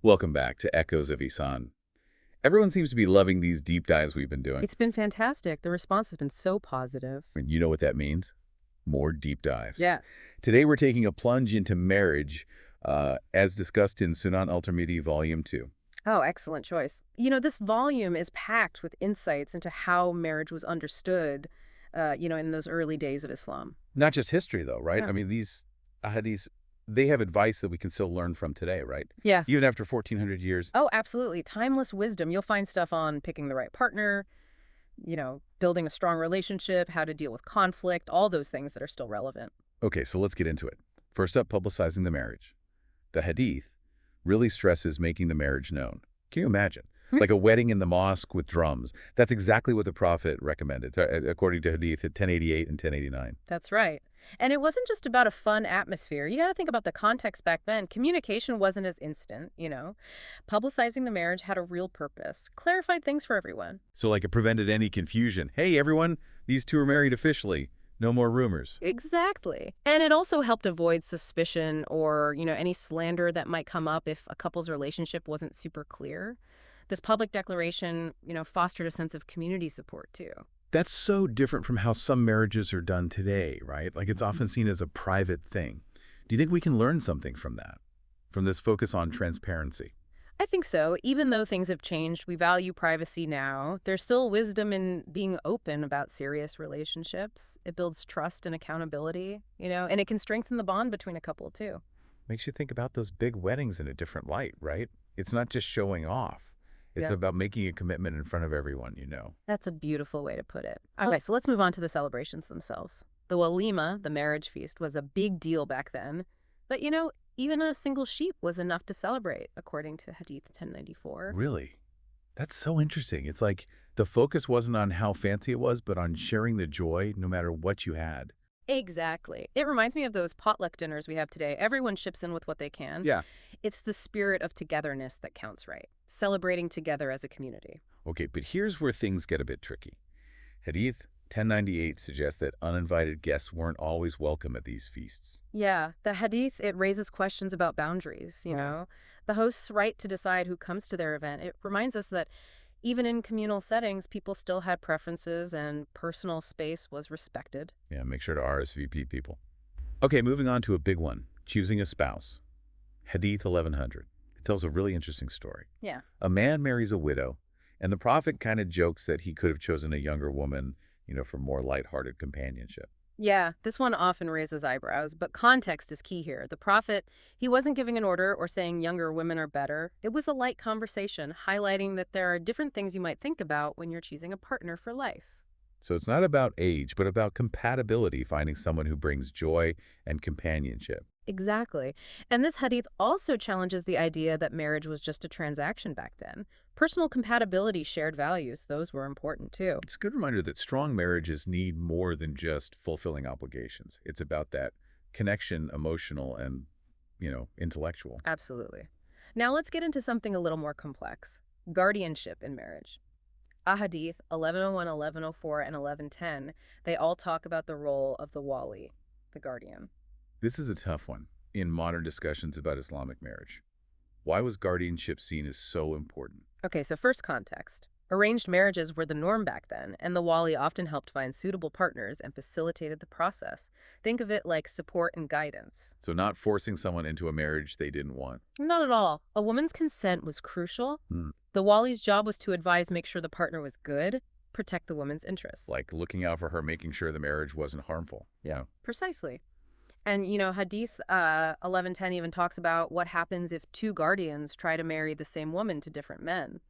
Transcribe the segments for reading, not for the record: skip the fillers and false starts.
Welcome back to Echoes of Ihsan. Everyone seems to be loving these deep dives we've been doing. It's been fantastic. The response has been so positive. And you know what that means? More deep dives. Yeah. Today we're taking a plunge into marriage, as discussed in Sunan al Tirmidhi, Volume 2. Oh, excellent choice. This volume is packed with insights into how marriage was understood, in those early days of Islam. Not just history, though, right? Yeah. I mean, these hadiths, they have advice that we can still learn from today, right? Yeah. Even after 1,400 years. Oh, absolutely. Timeless wisdom. You'll find stuff on picking the right partner, building a strong relationship, how to deal with conflict, all those things that are still relevant. Okay, so let's get into it. First up, publicizing the marriage. The hadith really stresses making the marriage known. Can you imagine? Like a wedding in the mosque with drums. That's exactly what the Prophet recommended, according to hadith at 1088 and 1089. That's right. And it wasn't just about a fun atmosphere. You got to think about the context back then. Communication wasn't as instant. Publicizing the marriage had a real purpose, clarified things for everyone. So like it prevented any confusion. Hey, everyone, these two are married officially. No more rumors. Exactly. And it also helped avoid suspicion or, any slander that might come up if a couple's relationship wasn't super clear. This public declaration, fostered a sense of community support, too. That's so different from how some marriages are done today, right? Like it's often seen as a private thing. Do you think we can learn something from that? From this focus on transparency? I think so. Even though things have changed, we value privacy now. There's still wisdom in being open about serious relationships. It builds trust and accountability, and it can strengthen the bond between a couple, too. Makes you think about those big weddings in a different light, right? It's not just showing off. It's Yeah. about making a commitment in front of everyone. That's a beautiful way to put it. Okay, so let's move on to the celebrations themselves. The walima, the marriage feast, was a big deal back then. But, even a single sheep was enough to celebrate, according to Hadith 1094. Really? That's so interesting. It's like the focus wasn't on how fancy it was, but on sharing the joy no matter what you had. Exactly. It reminds me of those potluck dinners we have today. Everyone chips in with what they can. Yeah. It's the spirit of togetherness that counts, right? Celebrating together as a community. Okay, but here's where things get a bit tricky. Hadith 1098 suggests that uninvited guests weren't always welcome at these feasts. Yeah, the hadith, it raises questions about boundaries, The host's right to decide who comes to their event. It reminds us that even in communal settings, people still had preferences and personal space was respected. Yeah, make sure to RSVP people. Okay, moving on to a big one, choosing a spouse. Hadith 1100. It tells a really interesting story. Yeah. A man marries a widow, and the Prophet kind of jokes that he could have chosen a younger woman, for more lighthearted companionship. Yeah, this one often raises eyebrows, but context is key here. The Prophet, he wasn't giving an order or saying younger women are better. It was a light conversation, highlighting that there are different things you might think about when you're choosing a partner for life. So it's not about age, but about compatibility, finding someone who brings joy and companionship. Exactly. And this hadith also challenges the idea that marriage was just a transaction back then. Personal compatibility, shared values, those were important too. It's a good reminder that strong marriages need more than just fulfilling obligations. It's about that connection, emotional and, intellectual. Absolutely. Now let's get into something a little more complex. Guardianship in marriage. Ahadith 1101, 1104, and 1110, they all talk about the role of the wali, the guardian. This is a tough one in modern discussions about Islamic marriage. Why was guardianship seen as so important? Okay, so first context. Arranged marriages were the norm back then, and the wali often helped find suitable partners and facilitated the process. Think of it like support and guidance. So not forcing someone into a marriage they didn't want. Not at all. A woman's consent was crucial. Hmm. The wali's job was to advise, make sure the partner was good, protect the woman's interests. Like looking out for her, making sure the marriage wasn't harmful. Yeah. Precisely. And, Hadith 1110 even talks about what happens if two guardians try to marry the same woman to different men.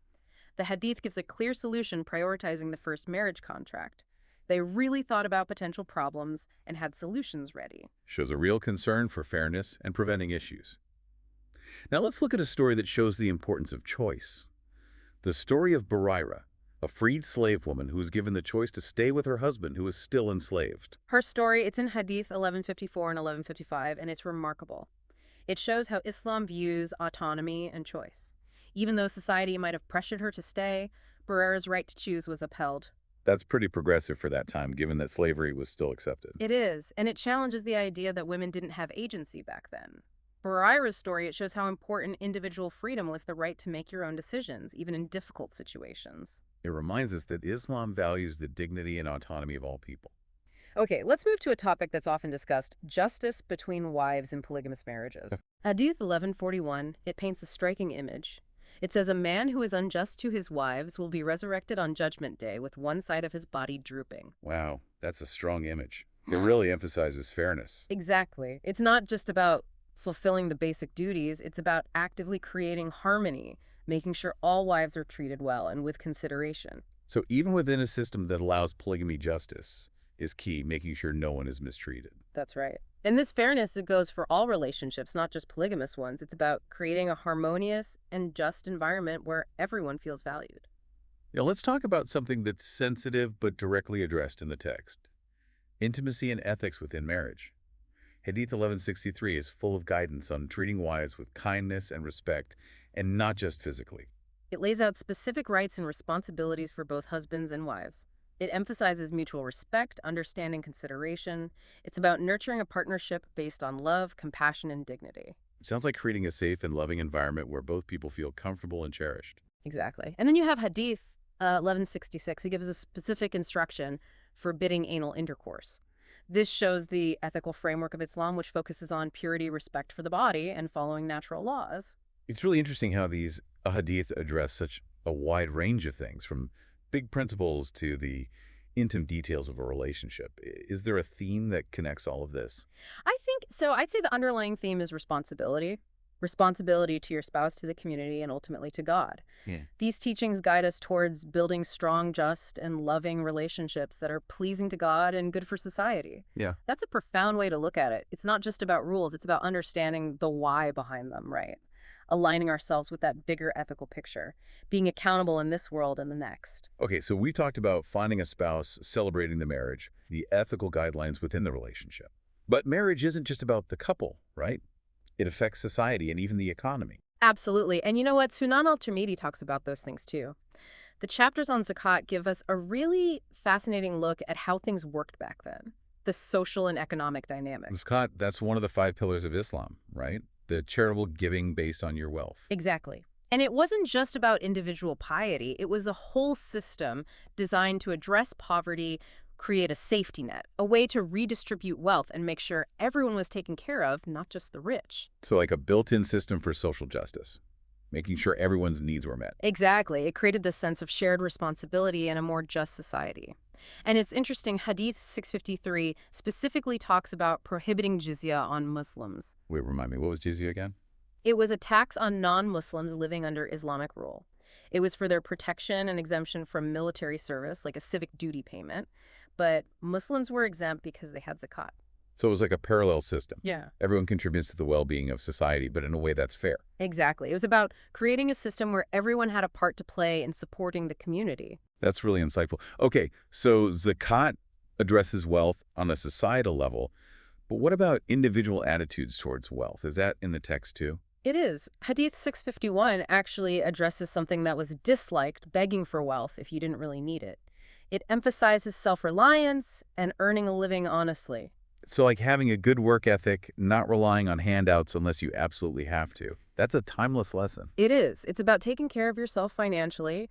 The Hadith gives a clear solution, prioritizing the first marriage contract. They really thought about potential problems and had solutions ready. Shows a real concern for fairness and preventing issues. Now let's look at a story that shows the importance of choice. The story of Buraira, a freed slave woman who was given the choice to stay with her husband who was still enslaved. Her story, it's in Hadith 1154 and 1155, and it's remarkable. It shows how Islam views autonomy and choice. Even though society might have pressured her to stay, Buraira's right to choose was upheld. That's pretty progressive for that time, given that slavery was still accepted. It is, and it challenges the idea that women didn't have agency back then. Barira's story, it shows how important individual freedom was, the right to make your own decisions, even in difficult situations. It reminds us that Islam values the dignity and autonomy of all people. Okay, let's move to a topic that's often discussed, justice between wives in polygamous marriages. Hadith 1141, it paints a striking image. It says, a man who is unjust to his wives will be resurrected on Judgment Day with one side of his body drooping. Wow, that's a strong image. It really emphasizes fairness. Exactly. It's not just about fulfilling the basic duties, it's about actively creating harmony, making sure all wives are treated well and with consideration. So even within a system that allows polygamy, justice is key, making sure no one is mistreated. That's right. And this fairness, it goes for all relationships, not just polygamous ones. It's about creating a harmonious and just environment where everyone feels valued. Now let's talk about something that's sensitive but directly addressed in the text. Intimacy and ethics within marriage. Hadith 1163 is full of guidance on treating wives with kindness and respect, and not just physically. It lays out specific rights and responsibilities for both husbands and wives. It emphasizes mutual respect, understanding, consideration. It's about nurturing a partnership based on love, compassion, and dignity. It sounds like creating a safe and loving environment where both people feel comfortable and cherished. Exactly. And then you have Hadith 1166. It gives a specific instruction forbidding anal intercourse. This shows the ethical framework of Islam, which focuses on purity, respect for the body, and following natural laws. It's really interesting how these hadith address such a wide range of things, from big principles to the intimate details of a relationship. Is there a theme that connects all of this? I think so. I'd say the underlying theme is responsibility. Responsibility to your spouse, to the community, and ultimately to God. Yeah. These teachings guide us towards building strong, just, and loving relationships that are pleasing to God and good for society. Yeah. That's a profound way to look at it. It's not just about rules. It's about understanding the why behind them, right? Aligning ourselves with that bigger ethical picture, being accountable in this world and the next. Okay, so we talked about finding a spouse, celebrating the marriage, the ethical guidelines within the relationship. But marriage isn't just about the couple, right? It affects society and even the economy. Absolutely. And you know what? Sunan al Tirmidhi talks about those things too. The chapters on zakat give us a really fascinating look at how things worked back then, the social and economic dynamics. Scott, that's one of the 5 pillars of Islam, right? The charitable giving based on your wealth. Exactly. And it wasn't just about individual piety. It was a whole system designed to address poverty, create a safety net, a way to redistribute wealth and make sure everyone was taken care of, not just the rich. So like a built-in system for social justice, making sure everyone's needs were met. Exactly. It created this sense of shared responsibility and a more just society. And it's interesting, Hadith 653 specifically talks about prohibiting jizya on Muslims. Wait, remind me, what was jizya again? It was a tax on non-Muslims living under Islamic rule. It was for their protection and exemption from military service, like a civic duty payment. But Muslims were exempt because they had zakat. So it was like a parallel system. Yeah. Everyone contributes to the well-being of society, but in a way that's fair. Exactly. It was about creating a system where everyone had a part to play in supporting the community. That's really insightful. Okay, so zakat addresses wealth on a societal level, but what about individual attitudes towards wealth? Is that in the text too? It is. Hadith 651 actually addresses something that was disliked, begging for wealth if you didn't really need it. It emphasizes self-reliance and earning a living honestly. So like having a good work ethic, not relying on handouts unless you absolutely have to. That's a timeless lesson. It is. It's about taking care of yourself financially,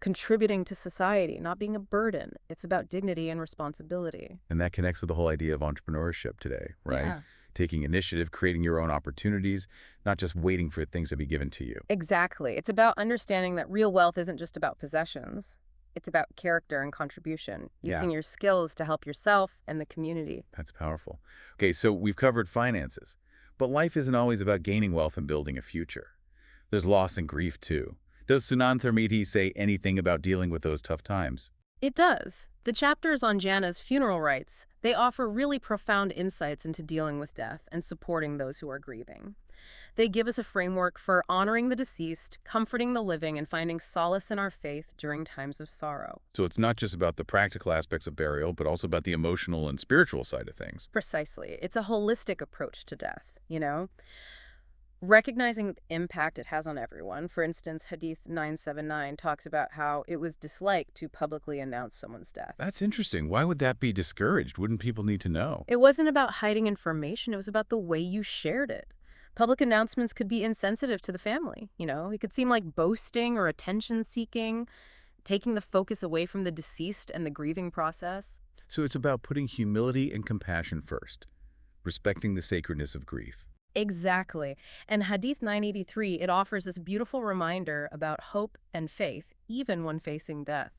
contributing to society, not being a burden. It's about dignity and responsibility. And that connects with the whole idea of entrepreneurship today, right? Yeah. Taking initiative, creating your own opportunities, not just waiting for things to be given to you. Exactly. It's about understanding that real wealth isn't just about possessions. It's about character and contribution, using your skills to help yourself and the community. That's powerful. Okay, so we've covered finances, but life isn't always about gaining wealth and building a future. There's loss and grief too. Does Sunan al Tirmidhi say anything about dealing with those tough times? It does. The chapters on Jannah's funeral rites, they offer really profound insights into dealing with death and supporting those who are grieving. They give us a framework for honoring the deceased, comforting the living, and finding solace in our faith during times of sorrow. So it's not just about the practical aspects of burial, but also about the emotional and spiritual side of things. Precisely. It's a holistic approach to death, Recognizing the impact it has on everyone. For instance, Hadith 979 talks about how it was disliked to publicly announce someone's death. That's interesting. Why would that be discouraged? Wouldn't people need to know? It wasn't about hiding information. It was about the way you shared it. Public announcements could be insensitive to the family. It could seem like boasting or attention-seeking, taking the focus away from the deceased and the grieving process. So it's about putting humility and compassion first, respecting the sacredness of grief. Exactly. And Hadith 983, it offers this beautiful reminder about hope and faith, even when facing death.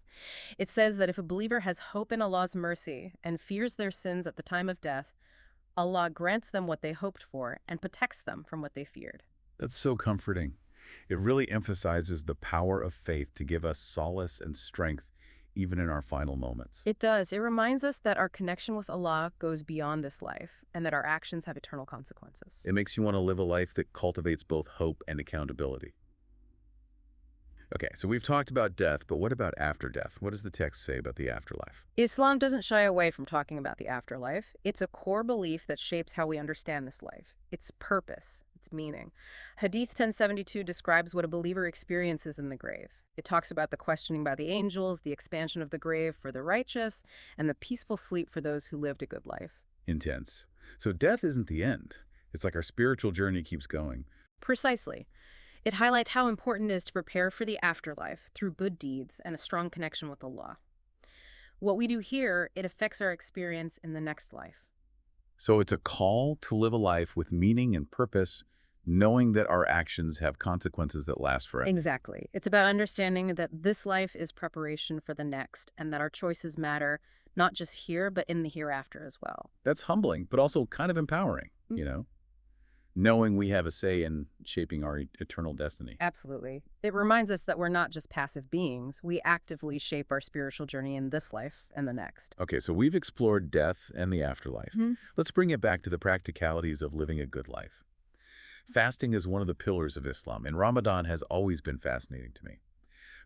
It says that if a believer has hope in Allah's mercy and fears their sins at the time of death, Allah grants them what they hoped for and protects them from what they feared. That's so comforting. It really emphasizes the power of faith to give us solace and strength even in our final moments. It does. It reminds us that our connection with Allah goes beyond this life and that our actions have eternal consequences. It makes you want to live a life that cultivates both hope and accountability. Okay, so we've talked about death, but what about after death? What does the text say about the afterlife? Islam doesn't shy away from talking about the afterlife. It's a core belief that shapes how we understand this life, its purpose, its meaning. Hadith 1072 describes what a believer experiences in the grave. It talks about the questioning by the angels, the expansion of the grave for the righteous, and the peaceful sleep for those who lived a good life. Intense. So death isn't the end. It's like our spiritual journey keeps going. Precisely. It highlights how important it is to prepare for the afterlife through good deeds and a strong connection with Allah. What we do here, it affects our experience in the next life. So it's a call to live a life with meaning and purpose, knowing that our actions have consequences that last forever. Exactly. It's about understanding that this life is preparation for the next and that our choices matter not just here, but in the hereafter as well. That's humbling, but also kind of empowering, knowing we have a say in shaping our eternal destiny. Absolutely. It reminds us that we're not just passive beings. We actively shape our spiritual journey in this life and the next. Okay, so we've explored death and the afterlife. Let's bring it back to the practicalities of living a good life. Fasting is one of the pillars of Islam, and Ramadan has always been fascinating to me.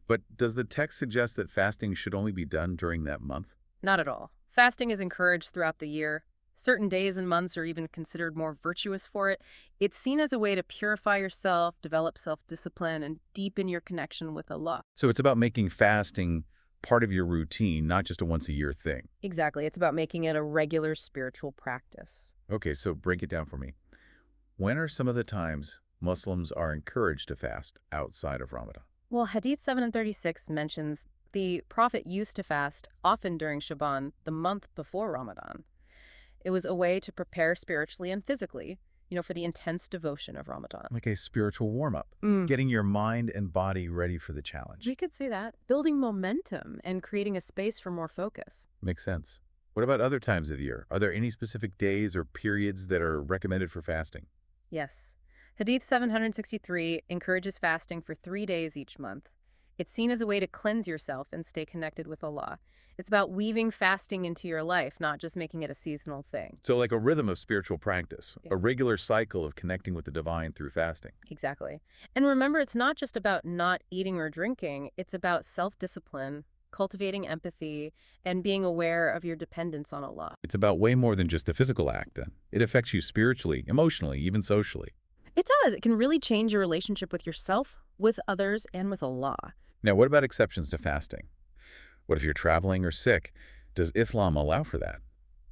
But does the text suggest that fasting should only be done during that month? Not at all. Fasting is encouraged throughout the year. Certain days and months are even considered more virtuous for it. It's seen as a way to purify yourself, develop self-discipline, and deepen your connection with Allah. So it's about making fasting part of your routine, not just a once-a-year thing. Exactly. It's about making it a regular spiritual practice. Okay, so break it down for me. When are some of the times Muslims are encouraged to fast outside of Ramadan? Well, Hadith 736 mentions the Prophet used to fast often during Shaban, the month before Ramadan. It was a way to prepare spiritually and physically, for the intense devotion of Ramadan. Like a spiritual warm-up, getting your mind and body ready for the challenge. We could say that. Building momentum and creating a space for more focus. Makes sense. What about other times of the year? Are there any specific days or periods that are recommended for fasting? Yes. Hadith 763 encourages fasting for 3 days each month. It's seen as a way to cleanse yourself and stay connected with Allah. It's about weaving fasting into your life, not just making it a seasonal thing. So like a rhythm of spiritual practice, a regular cycle of connecting with the divine through fasting. Exactly. And remember, it's not just about not eating or drinking. It's about self-discipline, cultivating empathy, and being aware of your dependence on Allah. It's about way more than just the physical act, then. It affects you spiritually, emotionally, even socially. It does. It can really change your relationship with yourself, with others, and with Allah. Now, what about exceptions to fasting? What if you're traveling or sick? Does Islam allow for that?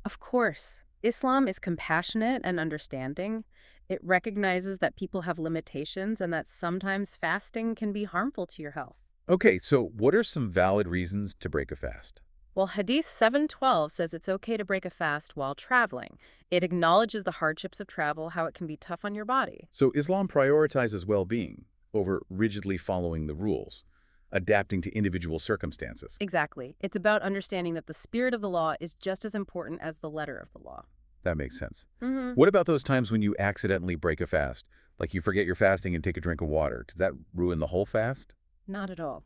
Of course. Islam is compassionate and understanding. It recognizes that people have limitations and that sometimes fasting can be harmful to your health. Okay, so what are some valid reasons to break a fast? Well, Hadith 712 says it's okay to break a fast while traveling. It acknowledges the hardships of travel, how it can be tough on your body. So Islam prioritizes well-being over rigidly following the rules, adapting to individual circumstances. Exactly. It's about understanding that the spirit of the law is just as important as the letter of the law. That makes sense. What about those times when you accidentally break a fast? Like you forget you're fasting and take a drink of water. Does that ruin the whole fast? Not at all.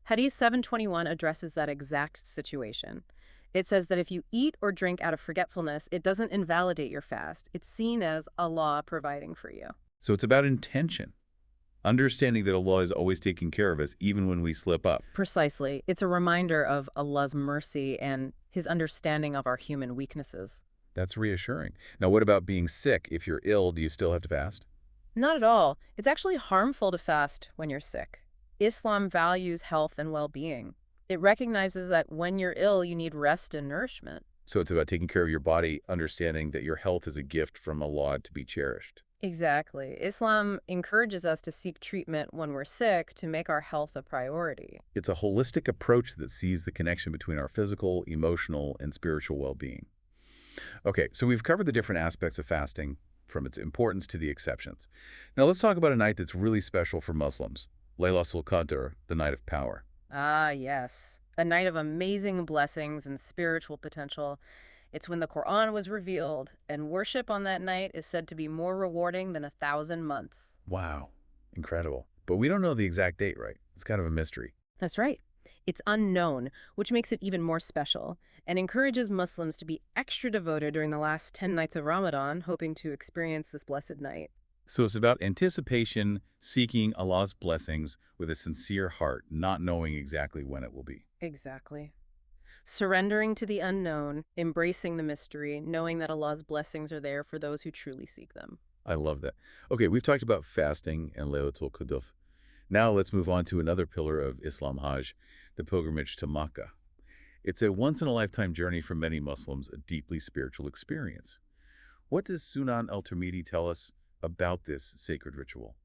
Hadith 721 addresses that exact situation. It says that if you eat or drink out of forgetfulness, it doesn't invalidate your fast. It's seen as Allah providing for you. So it's about intention. Understanding that Allah is always taking care of us, even when we slip up. Precisely. It's a reminder of Allah's mercy and His understanding of our human weaknesses. That's reassuring. Now, what about being sick? If you're ill, do you still have to fast? Not at all. It's actually harmful to fast when you're sick. Islam values health and well-being. It recognizes that when you're ill, you need rest and nourishment. So it's about taking care of your body, understanding that your health is a gift from Allah to be cherished. Exactly. Islam encourages us to seek treatment when we're sick to make our health a priority. It's a holistic approach that sees the connection between our physical, emotional, and spiritual well-being. Okay, so we've covered the different aspects of fasting, from its importance to the exceptions. Now let's talk about a night that's really special for Muslims, Laylatul Qadr, the night of power. Ah, yes. A night of amazing blessings and spiritual potential. It's when the Quran was revealed, and worship on that night is said to be more rewarding than 1,000 months. Wow, incredible. But we don't know the exact date, right? It's kind of a mystery. That's right. It's unknown, which makes it even more special, and encourages Muslims to be extra devoted during the last 10 nights of Ramadan, hoping to experience this blessed night. So it's about anticipation, seeking Allah's blessings with a sincere heart, not knowing exactly when it will be. Exactly. Surrendering to the unknown, embracing the mystery, knowing that Allah's blessings are there for those who truly seek them. I love that. Okay, we've talked about fasting and Laylatul Qadr. Now let's move on to another pillar of Islam Hajj, the pilgrimage to Makkah. It's a once-in-a-lifetime journey for many Muslims, a deeply spiritual experience. What does Sunan al Tirmidhi tell us about this sacred ritual?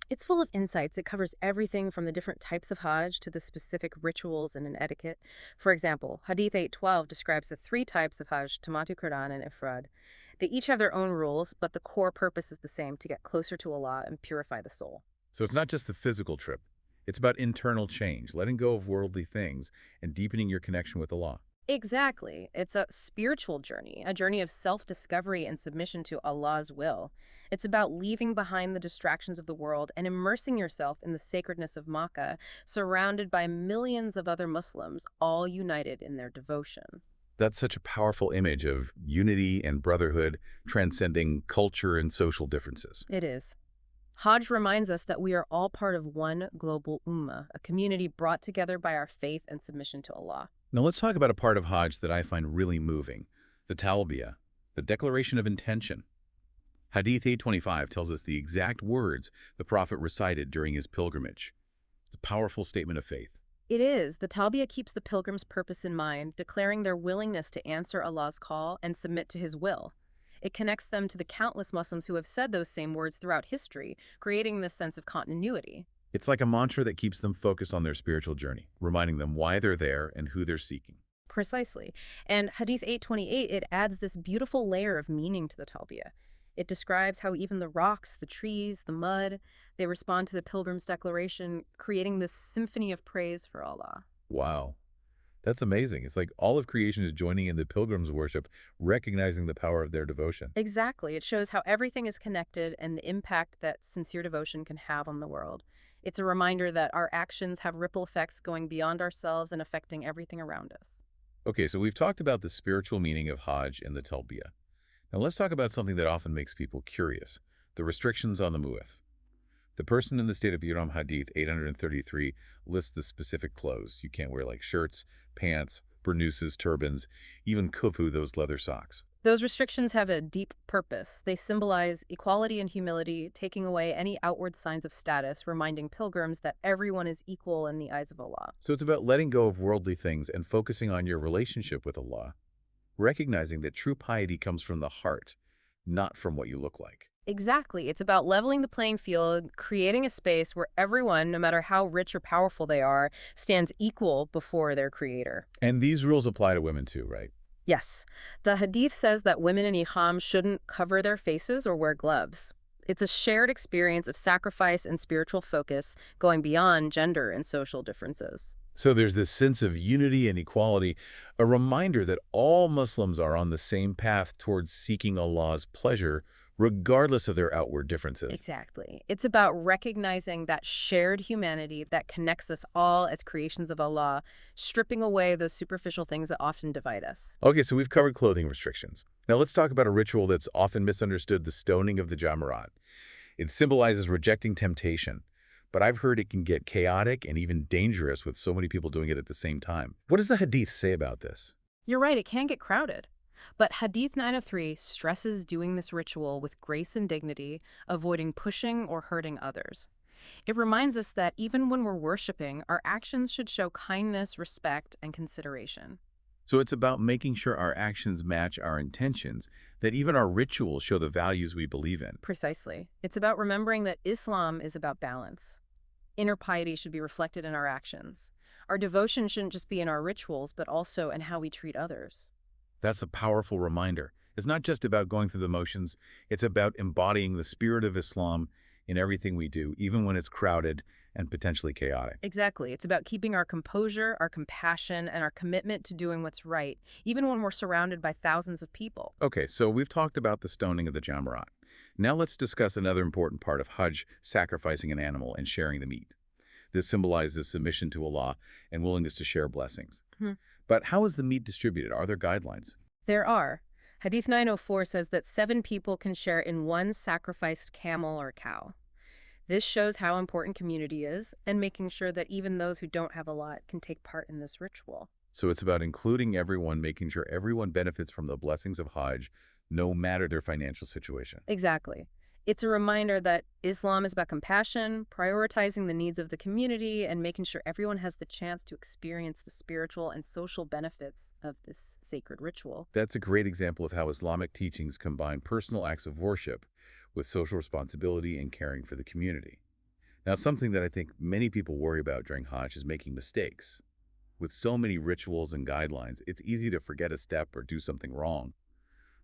It's full of insights. It covers everything from the different types of Hajj to the specific rituals and an etiquette. For example, Hadith 812 describes the three types of Hajj, Tamattu Quran and Ifrad. They each have their own rules, but the core purpose is the same, to get closer to Allah and purify the soul. So it's not just the physical trip. It's about internal change, letting go of worldly things and deepening your connection with Allah. Exactly. It's a spiritual journey, a journey of self-discovery and submission to Allah's will. It's about leaving behind the distractions of the world and immersing yourself in the sacredness of Makkah, surrounded by millions of other Muslims, all united in their devotion. That's such a powerful image of unity and brotherhood, transcending culture and social differences. It is. Hajj reminds us that we are all part of one global ummah, a community brought together by our faith and submission to Allah. Now let's talk about a part of Hajj that I find really moving, the talbiyah, the declaration of intention. Hadith 825 tells us the exact words the Prophet recited during his pilgrimage. It's a powerful statement of faith. It is. The Talbiyah keeps the pilgrim's purpose in mind, declaring their willingness to answer Allah's call and submit to His will. It connects them to the countless Muslims who have said those same words throughout history, creating this sense of continuity. It's like a mantra that keeps them focused on their spiritual journey, reminding them why they're there and who they're seeking. Precisely. And Hadith 828, it adds this beautiful layer of meaning to the Talbiyah. It describes how even the rocks, the trees, the mud, they respond to the pilgrim's declaration, creating this symphony of praise for Allah. Wow. That's amazing. It's like all of creation is joining in the pilgrim's worship, recognizing the power of their devotion. Exactly. It shows how everything is connected and the impact that sincere devotion can have on the world. It's a reminder that our actions have ripple effects going beyond ourselves and affecting everything around us. Okay, so we've talked about the spiritual meaning of Hajj and the Talbiyah. Now let's talk about something that often makes people curious, the restrictions on the mu'ath. The person in the state of Ihram Hadith 833 lists the specific clothes. You can't wear like shirts, pants, burnouses, turbans, even kufu, those leather socks. Those restrictions have a deep purpose. They symbolize equality and humility, taking away any outward signs of status, reminding pilgrims that everyone is equal in the eyes of Allah. So it's about letting go of worldly things and focusing on your relationship with Allah, recognizing that true piety comes from the heart, not from what you look like. Exactly. It's about leveling the playing field, creating a space where everyone, no matter how rich or powerful they are, stands equal before their creator. And these rules apply to women too, right? Yes. The Hadith says that women in Ihram shouldn't cover their faces or wear gloves. It's a shared experience of sacrifice and spiritual focus, going beyond gender and social differences. So there's this sense of unity and equality, a reminder that all Muslims are on the same path towards seeking Allah's pleasure, regardless of their outward differences. Exactly. It's about recognizing that shared humanity that connects us all as creations of Allah, stripping away those superficial things that often divide us. Okay, so we've covered clothing restrictions. Now let's talk about a ritual that's often misunderstood, the stoning of the Jamarat. It symbolizes rejecting temptation, but I've heard it can get chaotic and even dangerous with so many people doing it at the same time. What does the Hadith say about this? You're right, it can get crowded. But Hadith 903 stresses doing this ritual with grace and dignity, avoiding pushing or hurting others. It reminds us that even when we're worshiping, our actions should show kindness, respect, and consideration. So it's about making sure our actions match our intentions, that even our rituals show the values we believe in. Precisely. It's about remembering that Islam is about balance. Inner piety should be reflected in our actions. Our devotion shouldn't just be in our rituals, but also in how we treat others. That's a powerful reminder. It's not just about going through the motions, it's about embodying the spirit of Islam in everything we do, even when it's crowded and potentially chaotic. Exactly. It's about keeping our composure, our compassion, and our commitment to doing what's right, even when we're surrounded by thousands of people. Okay, so we've talked about the stoning of the Jamarat. Now let's discuss another important part of Hajj, sacrificing an animal and sharing the meat. This symbolizes submission to Allah and willingness to share blessings. Hmm. But how is the meat distributed? Are there guidelines? There are. Hadith 904 says that 7 people can share in one sacrificed camel or cow. This shows how important community is and making sure that even those who don't have a lot can take part in this ritual. So it's about including everyone, making sure everyone benefits from the blessings of Hajj, no matter their financial situation. Exactly. It's a reminder that Islam is about compassion, prioritizing the needs of the community, and making sure everyone has the chance to experience the spiritual and social benefits of this sacred ritual. That's a great example of how Islamic teachings combine personal acts of worship with social responsibility and caring for the community. Now, something that I think many people worry about during Hajj is making mistakes. With so many rituals and guidelines, it's easy to forget a step or do something wrong.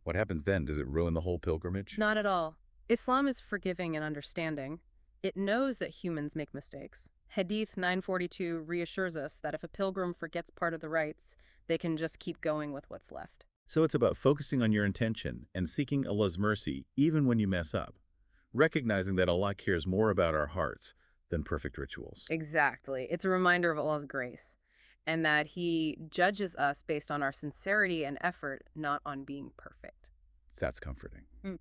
What happens then? Does it ruin the whole pilgrimage? Not at all. Islam is forgiving and understanding. It knows that humans make mistakes. Hadith 942 reassures us that if a pilgrim forgets part of the rites, they can just keep going with what's left. So it's about focusing on your intention and seeking Allah's mercy even when you mess up, recognizing that Allah cares more about our hearts than perfect rituals. Exactly. It's a reminder of Allah's grace and that He judges us based on our sincerity and effort, not on being perfect. That's comforting. Mm.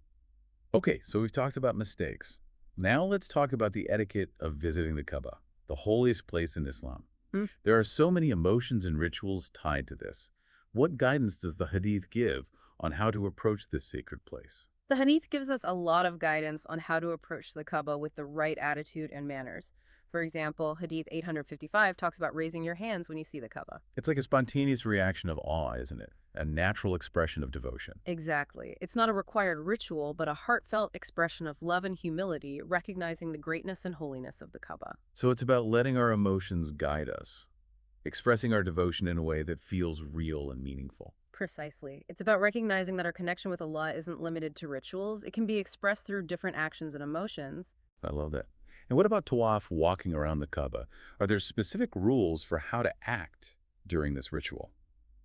Okay, so we've talked about mistakes. Now let's talk about the etiquette of visiting the Kaaba, the holiest place in Islam. Mm. There are so many emotions and rituals tied to this. What guidance does the Hadith give on how to approach this sacred place? The Hadith gives us a lot of guidance on how to approach the Kaaba with the right attitude and manners. For example, Hadith 855 talks about raising your hands when you see the Kaaba. It's like a spontaneous reaction of awe, isn't it? A natural expression of devotion. Exactly. It's not a required ritual, but a heartfelt expression of love and humility, recognizing the greatness and holiness of the Kaaba. So it's about letting our emotions guide us, expressing our devotion in a way that feels real and meaningful. Precisely. It's about recognizing that our connection with Allah isn't limited to rituals. It can be expressed through different actions and emotions. I love that. And what about tawaf, walking around the Kaaba? Are there specific rules for how to act during this ritual?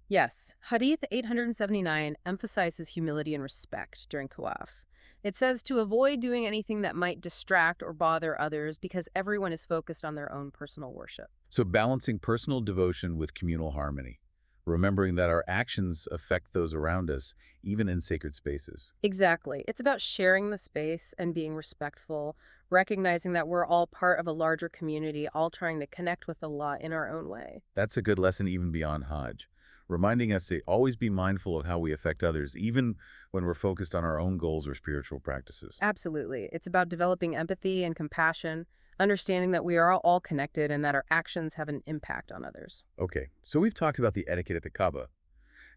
Yes, Hadith 879 emphasizes humility and respect during tawaf. It says to avoid doing anything that might distract or bother others because everyone is focused on their own personal worship. So balancing personal devotion with communal harmony, remembering that our actions affect those around us, even in sacred spaces. Exactly. It's about sharing the space and being respectful, recognizing that we're all part of a larger community, all trying to connect with Allah in our own way. That's a good lesson even beyond Hajj, reminding us to always be mindful of how we affect others, even when we're focused on our own goals or spiritual practices. Absolutely. It's about developing empathy and compassion, understanding that we are all connected and that our actions have an impact on others. Okay, so we've talked about the etiquette at the Kaaba.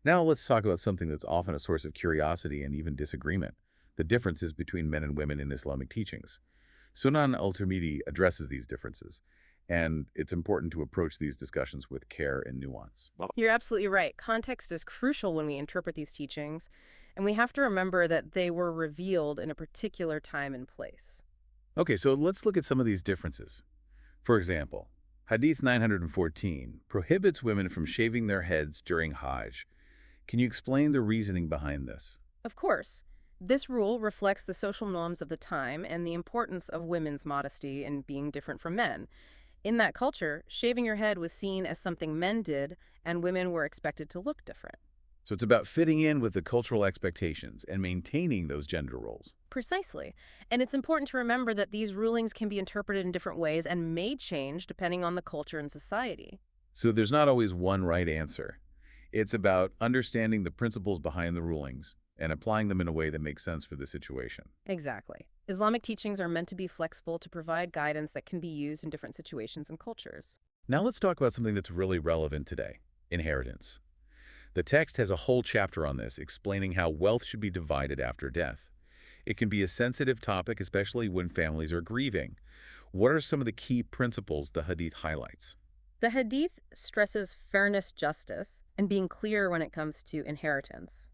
Now let's talk about something that's often a source of curiosity and even disagreement, the differences between men and women in Islamic teachings. Sunan al Tirmidhi addresses these differences, and it's important to approach these discussions with care and nuance. You're absolutely right. Context is crucial when we interpret these teachings, and we have to remember that they were revealed in a particular time and place. Okay, so let's look at some of these differences. For example, Hadith 914 prohibits women from shaving their heads during Hajj. Can you explain the reasoning behind this? Of course, this rule reflects the social norms of the time and the importance of women's modesty and being different from men. In that culture, shaving your head was seen as something men did, and women were expected to look different. So it's about fitting in with the cultural expectations and maintaining those gender roles. Precisely. And it's important to remember that these rulings can be interpreted in different ways and may change depending on the culture and society. So there's not always one right answer. It's about understanding the principles behind the rulings and applying them in a way that makes sense for the situation. Exactly. Islamic teachings are meant to be flexible to provide guidance that can be used in different situations and cultures. Now let's talk about something that's really relevant today, inheritance. The text has a whole chapter on this, explaining how wealth should be divided after death. It can be a sensitive topic, especially when families are grieving. What are some of the key principles the Hadith highlights? The Hadith stresses fairness, justice, and being clear when it comes to inheritance.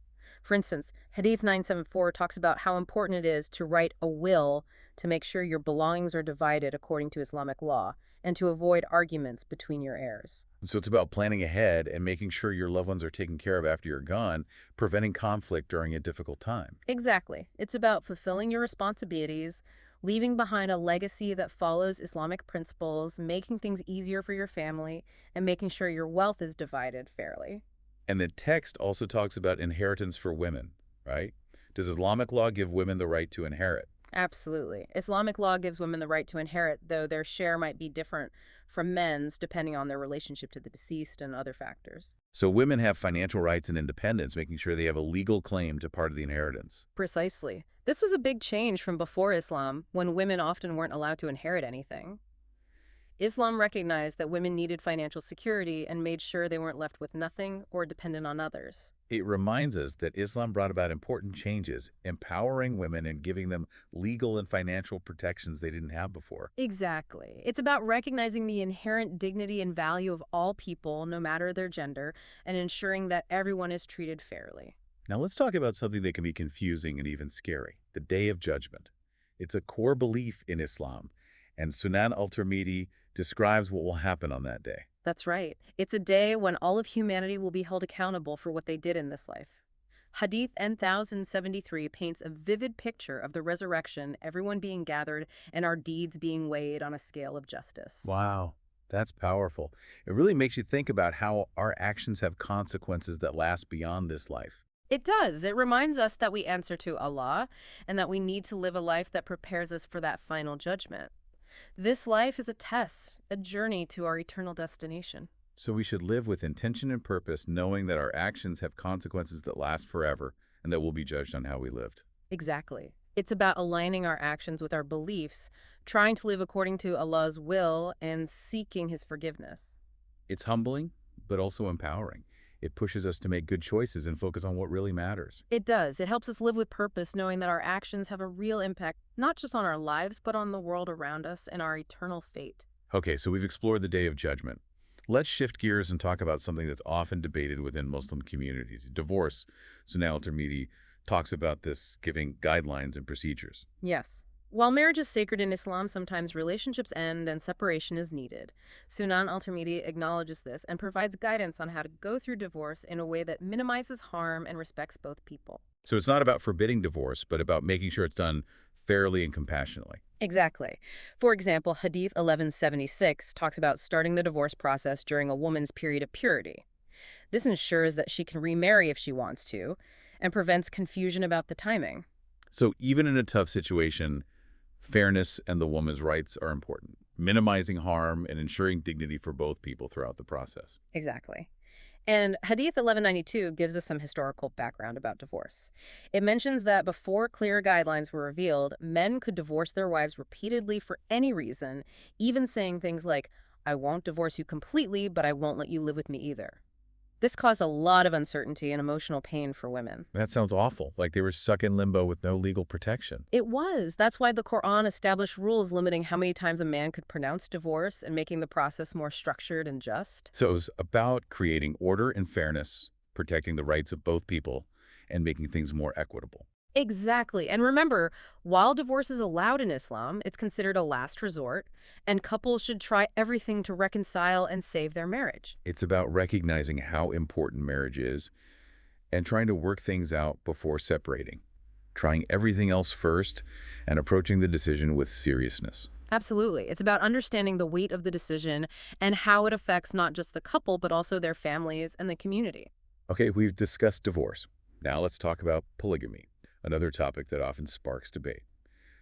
For instance, Hadith 974 talks about how important it is to write a will to make sure your belongings are divided according to Islamic law and to avoid arguments between your heirs. So it's about planning ahead and making sure your loved ones are taken care of after you're gone, preventing conflict during a difficult time. Exactly. It's about fulfilling your responsibilities, leaving behind a legacy that follows Islamic principles, making things easier for your family, and making sure your wealth is divided fairly. And the text also talks about inheritance for women, right? Does Islamic law give women the right to inherit? Absolutely. Islamic law gives women the right to inherit, though their share might be different from men's depending on their relationship to the deceased and other factors. So women have financial rights and independence, making sure they have a legal claim to part of the inheritance. Precisely. This was a big change from before Islam, when women often weren't allowed to inherit anything. Islam recognized that women needed financial security and made sure they weren't left with nothing or dependent on others. It reminds us that Islam brought about important changes, empowering women and giving them legal and financial protections they didn't have before. Exactly. It's about recognizing the inherent dignity and value of all people, no matter their gender, and ensuring that everyone is treated fairly. Now let's talk about something that can be confusing and even scary, the Day of Judgment. It's a core belief in Islam, and Sunan al Tirmidhi describes what will happen on that day. That's right. It's a day when all of humanity will be held accountable for what they did in this life. Hadith 1073 paints a vivid picture of the resurrection, everyone being gathered, and our deeds being weighed on a scale of justice. Wow, that's powerful. It really makes you think about how our actions have consequences that last beyond this life. It does. It reminds us that we answer to Allah and that we need to live a life that prepares us for that final judgment. This life is a test, a journey to our eternal destination. So we should live with intention and purpose, knowing that our actions have consequences that last forever and that we'll be judged on how we lived. Exactly. It's about aligning our actions with our beliefs, trying to live according to Allah's will, and seeking His forgiveness. It's humbling, but also empowering. It pushes us to make good choices and focus on what really matters. It does. It helps us live with purpose, knowing that our actions have a real impact, not just on our lives, but on the world around us and our eternal fate. Okay, so we've explored the Day of Judgment. Let's shift gears and talk about something that's often debated within Muslim communities, divorce. Sunan al Tirmidhi talks about this, giving guidelines and procedures. Yes. While marriage is sacred in Islam, sometimes relationships end and separation is needed. Sunan al Tirmidhi acknowledges this and provides guidance on how to go through divorce in a way that minimizes harm and respects both people. So it's not about forbidding divorce, but about making sure it's done fairly and compassionately. Exactly. For example, Hadith 1176 talks about starting the divorce process during a woman's period of purity. This ensures that she can remarry if she wants to and prevents confusion about the timing. So even in a tough situation, fairness and the woman's rights are important, minimizing harm and ensuring dignity for both people throughout the process. Exactly. And Hadith 1192 gives us some historical background about divorce. It mentions that before clear guidelines were revealed, men could divorce their wives repeatedly for any reason, even saying things like, "I won't divorce you completely, but I won't let you live with me either." This caused a lot of uncertainty and emotional pain for women. That sounds awful, like they were stuck in limbo with no legal protection. It was. That's why the Quran established rules limiting how many times a man could pronounce divorce and making the process more structured and just. So it was about creating order and fairness, protecting the rights of both people, and making things more equitable. Exactly. And remember, while divorce is allowed in Islam, it's considered a last resort, and couples should try everything to reconcile and save their marriage. It's about recognizing how important marriage is and trying to work things out before separating, trying everything else first and approaching the decision with seriousness. Absolutely. It's about understanding the weight of the decision and how it affects not just the couple, but also their families and the community. Okay, we've discussed divorce. Now let's talk about polygamy, another topic that often sparks debate.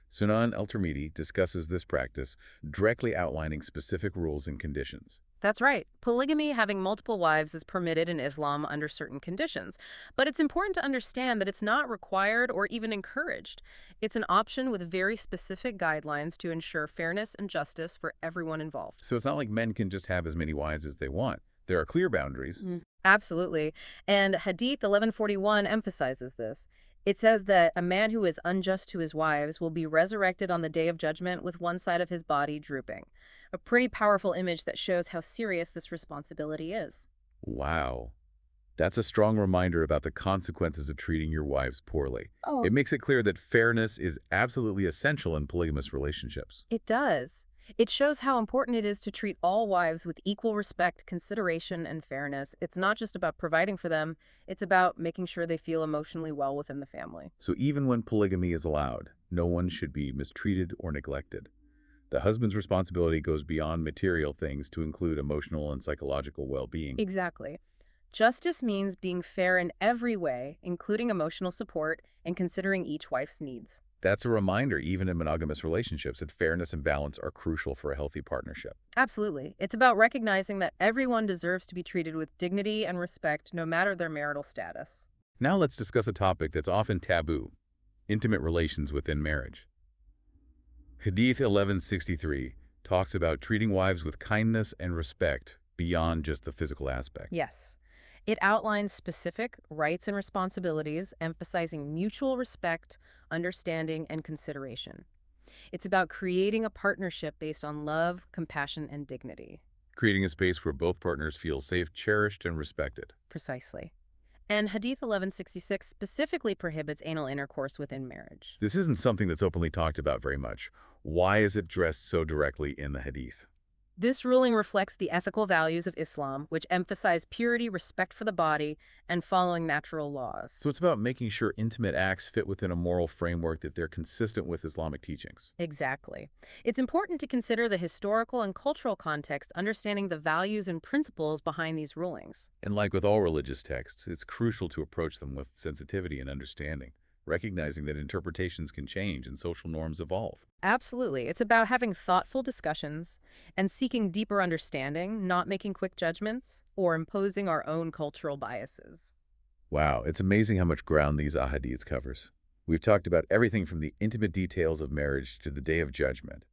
Sunan al Tirmidhi discusses this practice, directly outlining specific rules and conditions. That's right. Polygamy, having multiple wives, is permitted in Islam under certain conditions. But it's important to understand that it's not required or even encouraged. It's an option with very specific guidelines to ensure fairness and justice for everyone involved. So it's not like men can just have as many wives as they want. There are clear boundaries, Absolutely. And Hadith 1141 emphasizes this. It says that a man who is unjust to his wives will be resurrected on the day of judgment with one side of his body drooping. A pretty powerful image that shows how serious this responsibility is. Wow. That's a strong reminder about the consequences of treating your wives poorly. Oh, It makes it clear that fairness is absolutely essential in polygamous relationships. it does. It shows how important it is to treat all wives with equal respect, consideration, and fairness. It's not just about providing for them, it's about making sure they feel emotionally well within the family. So even when polygamy is allowed, no one should be mistreated or neglected. The husband's responsibility goes beyond material things to include emotional and psychological well-being. Exactly. Justice means being fair in every way, including emotional support and considering each wife's needs. That's a reminder, even in monogamous relationships, that fairness and balance are crucial for a healthy partnership. Absolutely. It's about recognizing that everyone deserves to be treated with dignity and respect, no matter their marital status. Now let's discuss a topic that's often taboo: intimate relations within marriage. Hadith 1163 talks about treating wives with kindness and respect beyond just the physical aspect. Yes. It outlines specific rights and responsibilities, emphasizing mutual respect, understanding, and consideration. It's about creating a partnership based on love, compassion, and dignity. Creating a space where both partners feel safe, cherished, and respected. Precisely. And Hadith 1166 specifically prohibits anal intercourse within marriage. This isn't something that's openly talked about very much. Why is it addressed so directly in the Hadith? This ruling reflects the ethical values of Islam, which emphasize purity, respect for the body, and following natural laws. So it's about making sure intimate acts fit within a moral framework that they're consistent with Islamic teachings. Exactly. It's important to consider the historical and cultural context, understanding the values and principles behind these rulings. And like with all religious texts, it's crucial to approach them with sensitivity and understanding, recognizing that interpretations can change and social norms evolve. Absolutely. It's about having thoughtful discussions and seeking deeper understanding, not making quick judgments or imposing our own cultural biases. Wow, it's amazing how much ground these ahadiths covers. We've talked about everything from the intimate details of marriage to the day of judgment.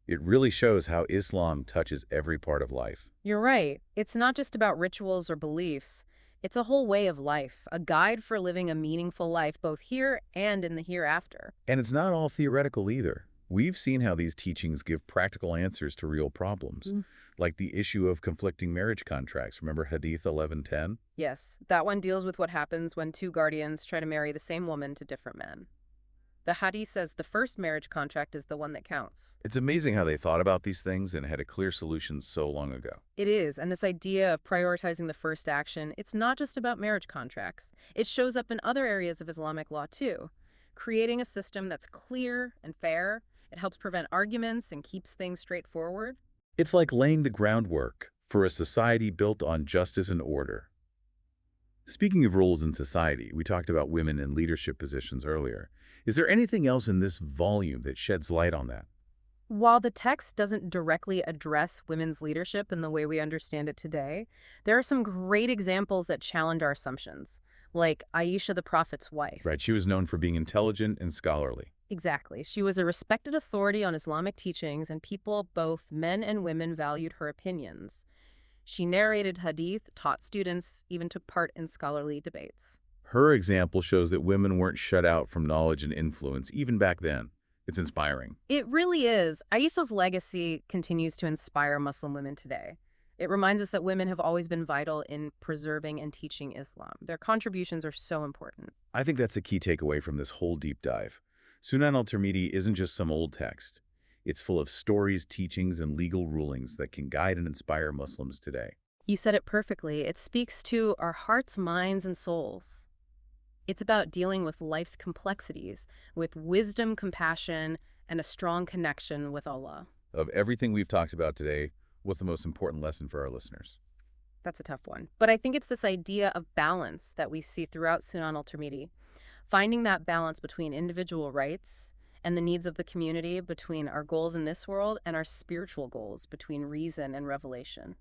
It really shows how Islam touches every part of life. You're right. It's not just about rituals or beliefs. It's a whole way of life, a guide for living a meaningful life both here and in the hereafter. And it's not all theoretical either. We've seen how these teachings give practical answers to real problems, like the issue of conflicting marriage contracts. Remember Hadith 1110? Yes, that one deals with what happens when two guardians try to marry the same woman to different men. The hadith says the first marriage contract is the one that counts. It's amazing how they thought about these things and had a clear solution so long ago. It is, and this idea of prioritizing the first action, it's not just about marriage contracts. It shows up in other areas of Islamic law too. Creating a system that's clear and fair, it helps prevent arguments and keeps things straightforward. It's like laying the groundwork for a society built on justice and order. Speaking of roles in society, we talked about women in leadership positions earlier. Is there anything else in this volume that sheds light on that? While the text doesn't directly address women's leadership in the way we understand it today, there are some great examples that challenge our assumptions, like Aisha the Prophet's wife. Right, she was known for being intelligent and scholarly. Exactly. She was a respected authority on Islamic teachings, and people, both men and women, valued her opinions. She narrated hadith, taught students, even took part in scholarly debates. Her example shows that women weren't shut out from knowledge and influence, even back then. It's inspiring. It really is. Aisha's legacy continues to inspire Muslim women today. It reminds us that women have always been vital in preserving and teaching Islam. Their contributions are so important. I think that's a key takeaway from this whole deep dive. Sunan al Tirmidhi isn't just some old text. It's full of stories, teachings, and legal rulings that can guide and inspire Muslims today. You said it perfectly. It speaks to our hearts, minds, and souls. It's about dealing with life's complexities with wisdom, compassion, and a strong connection with Allah. Of everything we've talked about today, what's the most important lesson for our listeners? That's a tough one. But I think it's this idea of balance that we see throughout Sunan al Tirmidhi. Finding that balance between individual rights and the needs of the community, between our goals in this world and our spiritual goals, between reason and revelation.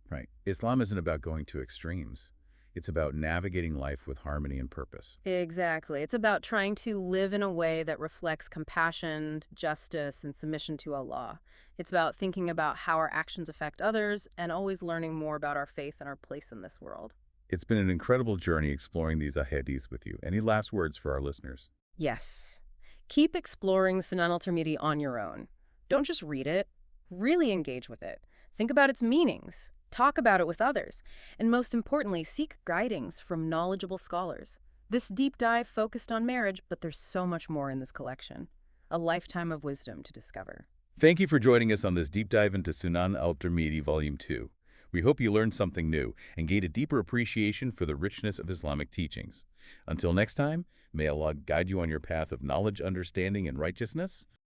Right. Islam isn't about going to extremes. It's about navigating life with harmony and purpose. Exactly. It's about trying to live in a way that reflects compassion, justice, and submission to Allah. It's about thinking about how our actions affect others and always learning more about our faith and our place in this world. It's been an incredible journey exploring these ahadith with you. Any last words for our listeners? Yes. Keep exploring Sunan al Tirmidhi on your own. Don't just read it. Really engage with it. Think about its meanings. Talk about it with others. And most importantly, seek guidance from knowledgeable scholars. This deep dive focused on marriage, but there's so much more in this collection. A lifetime of wisdom to discover. Thank you for joining us on this deep dive into Sunan al Tirmidhi Volume 2. We hope you learned something new and gained a deeper appreciation for the richness of Islamic teachings. Until next time, may Allah guide you on your path of knowledge, understanding, and righteousness.